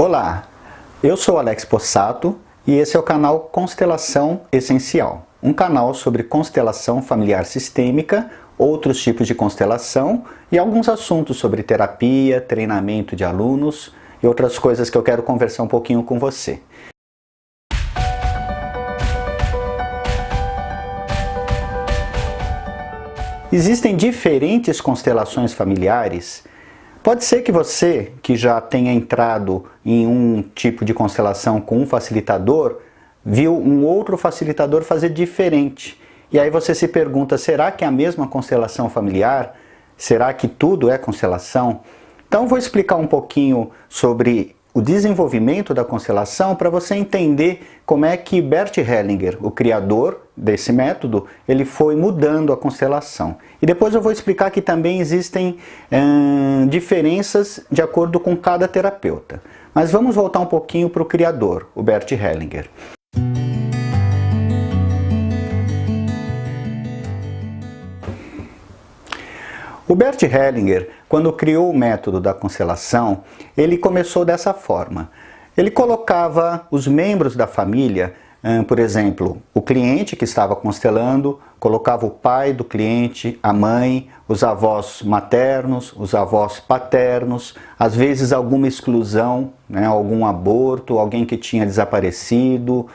Olá, eu sou Alex Possato e esse é o canal Constelação Essencial, um canal sobre constelação familiar sistêmica, outros tipos de constelação e alguns assuntos sobre terapia, treinamento de alunos e outras coisas que eu quero conversar um pouquinho com você. Existem diferentes constelações familiares. Pode ser que você, que já tenha entrado em um tipo de constelação com um facilitador, viu um outro facilitador fazer diferente. E aí você se pergunta, será que é a mesma constelação familiar? Será que tudo é constelação? Então vou explicar um pouquinho sobre o desenvolvimento da constelação para você entender como é que Bert Hellinger, o criador desse método, ele foi mudando a constelação. E depois eu vou explicar que também existem diferenças de acordo com cada terapeuta. Mas vamos voltar um pouquinho para o criador, o Bert Hellinger. O Bert Hellinger, quando criou o método da constelação, ele começou dessa forma. Ele colocava os membros da família, por exemplo, o cliente que estava constelando, colocava o pai do cliente, a mãe, os avós maternos, os avós paternos, às vezes alguma exclusão, algum aborto, alguém que tinha desaparecido,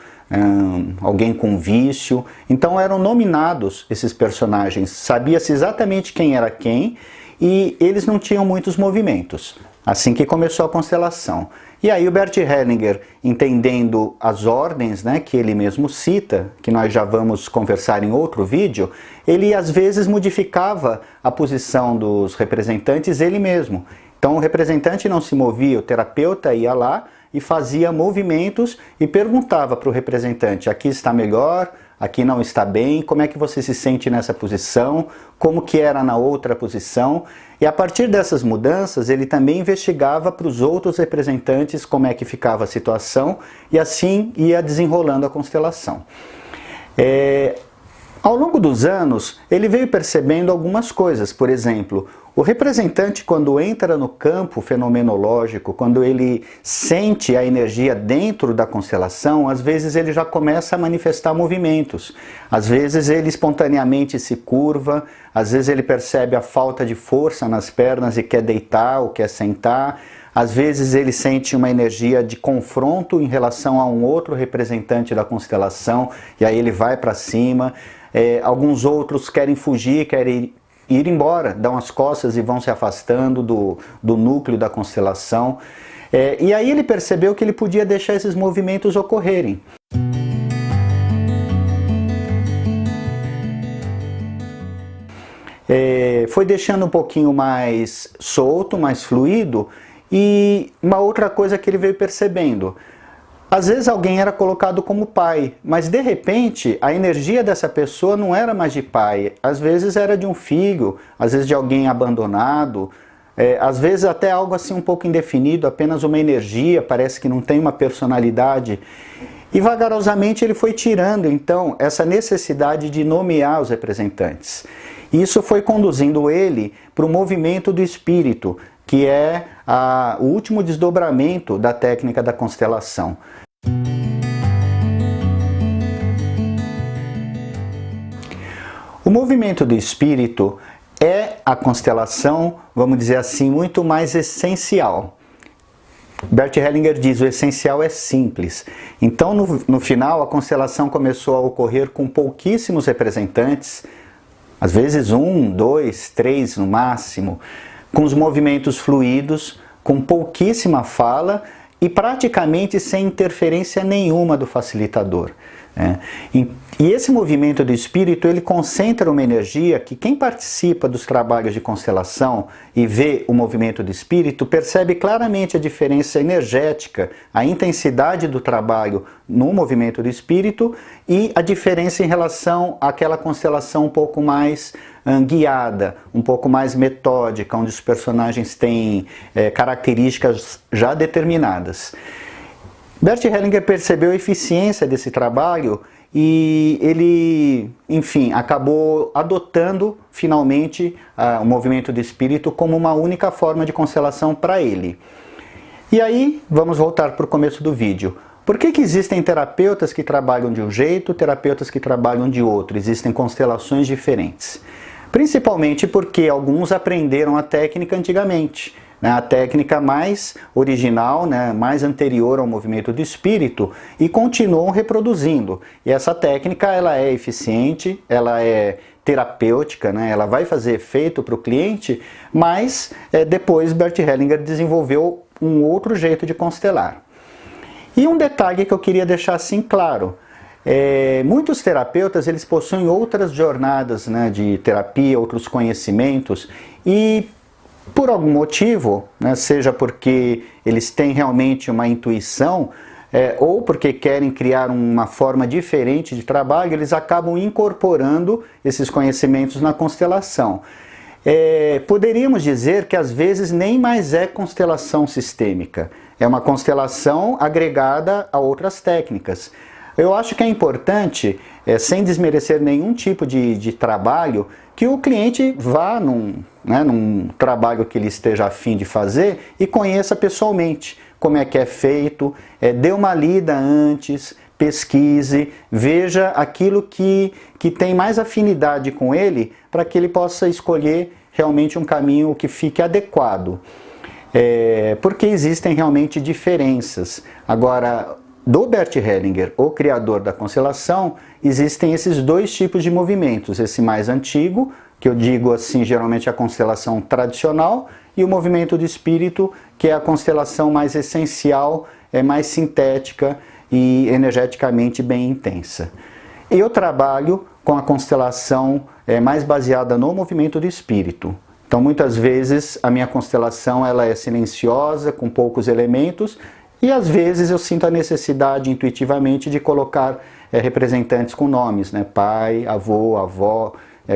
alguém com vício. Então eram nominados esses personagens, sabia-se exatamente quem era quem e eles não tinham muitos movimentos. Assim que começou a constelação. E aí o Bert Hellinger, entendendo as ordens que ele mesmo cita, que nós já vamos conversar em outro vídeo, ele às vezes modificava a posição dos representantes ele mesmo. Então o representante não se movia, o terapeuta ia lá e fazia movimentos e perguntava para o representante, aqui está melhor, aqui não está bem, como é que você se sente nessa posição, como que era na outra posição. E a partir dessas mudanças ele também investigava para os outros representantes como é que ficava a situação e assim ia desenrolando a constelação. Ao longo dos anos, ele veio percebendo algumas coisas. Por exemplo, o representante, quando entra no campo fenomenológico, quando ele sente a energia dentro da constelação, às vezes ele já começa a manifestar movimentos. Às vezes ele espontaneamente se curva, às vezes ele percebe a falta de força nas pernas e quer deitar ou quer sentar. Às vezes ele sente uma energia de confronto em relação a um outro representante da constelação e aí ele vai para cima. Alguns outros querem fugir, querem ir embora, dão as costas e vão se afastando do núcleo da constelação. E aí ele percebeu que ele podia deixar esses movimentos ocorrerem. Foi deixando um pouquinho mais solto, mais fluido. E uma outra coisa que ele veio percebendo, às vezes alguém era colocado como pai, mas de repente a energia dessa pessoa não era mais de pai, às vezes era de um filho, às vezes de alguém abandonado, às vezes até algo assim um pouco indefinido, apenas uma energia, parece que não tem uma personalidade. E vagarosamente ele foi tirando então essa necessidade de nomear os representantes. Isso foi conduzindo ele para o movimento do espírito, que é o último desdobramento da técnica da constelação. O movimento do espírito é a constelação, vamos dizer assim, muito mais essencial. Bert Hellinger diz, o essencial é simples. Então, no final, a constelação começou a ocorrer com pouquíssimos representantes, às vezes 1, 2, 3 no máximo, com os movimentos fluidos, com pouquíssima fala e praticamente sem interferência nenhuma do facilitador. E esse movimento do espírito, ele concentra uma energia que quem participa dos trabalhos de constelação e vê o movimento do espírito, percebe claramente a diferença energética, a intensidade do trabalho no movimento do espírito e a diferença em relação àquela constelação um pouco mais guiada, um pouco mais metódica, onde os personagens têm características já determinadas. Bert Hellinger percebeu a eficiência desse trabalho e ele, enfim, acabou adotando finalmente o movimento do espírito como uma única forma de constelação para ele. E aí, vamos voltar para o começo do vídeo. Por que existem terapeutas que trabalham de um jeito, terapeutas que trabalham de outro? Existem constelações diferentes. Principalmente porque alguns aprenderam a técnica antigamente, né? A técnica mais original, né? Mais anterior ao movimento do espírito, e continuam reproduzindo. E essa técnica ela é eficiente, ela é terapêutica, né? Ela vai fazer efeito para o cliente, mas depois Bert Hellinger desenvolveu um outro jeito de constelar. E um detalhe que eu queria deixar assim claro: muitos terapeutas eles possuem outras jornadas, né, de terapia, outros conhecimentos, e por algum motivo, né, seja porque eles têm realmente uma intuição, ou porque querem criar uma forma diferente de trabalho, eles acabam incorporando esses conhecimentos na constelação. Poderíamos dizer que às vezes nem mais é constelação sistêmica, é uma constelação agregada a outras técnicas. Eu acho que é importante, sem desmerecer nenhum tipo de trabalho, que o cliente vá num trabalho que ele esteja a fim de fazer e conheça pessoalmente como é que é feito, dê uma lida antes, pesquise, veja aquilo que tem mais afinidade com ele, para que ele possa escolher realmente um caminho que fique adequado. Porque existem realmente diferenças. Agora, do Bert Hellinger, o criador da constelação, existem esses dois tipos de movimentos. Esse mais antigo, que eu digo assim, geralmente a constelação tradicional, e o movimento do espírito, que é a constelação mais essencial, mais sintética e energeticamente bem intensa. Eu trabalho com a constelação mais baseada no movimento do espírito. Então, muitas vezes, a minha constelação ela é silenciosa, com poucos elementos, e às vezes eu sinto a necessidade intuitivamente de colocar representantes com nomes, né? Pai, avô, avó,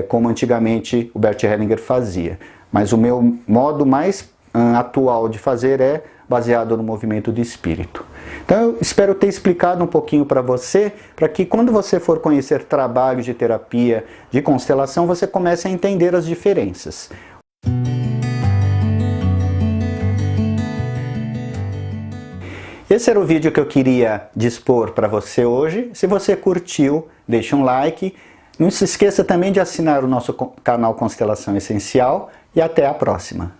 como antigamente o Bert Hellinger fazia. Mas o meu modo mais atual de fazer é baseado no movimento do espírito. Então eu espero ter explicado um pouquinho para você, para que quando você for conhecer trabalhos de terapia, de constelação, você comece a entender as diferenças. Esse era o vídeo que eu queria dispor para você hoje. Se você curtiu, deixe um like. Não se esqueça também de assinar o nosso canal Constelação Essencial e até a próxima.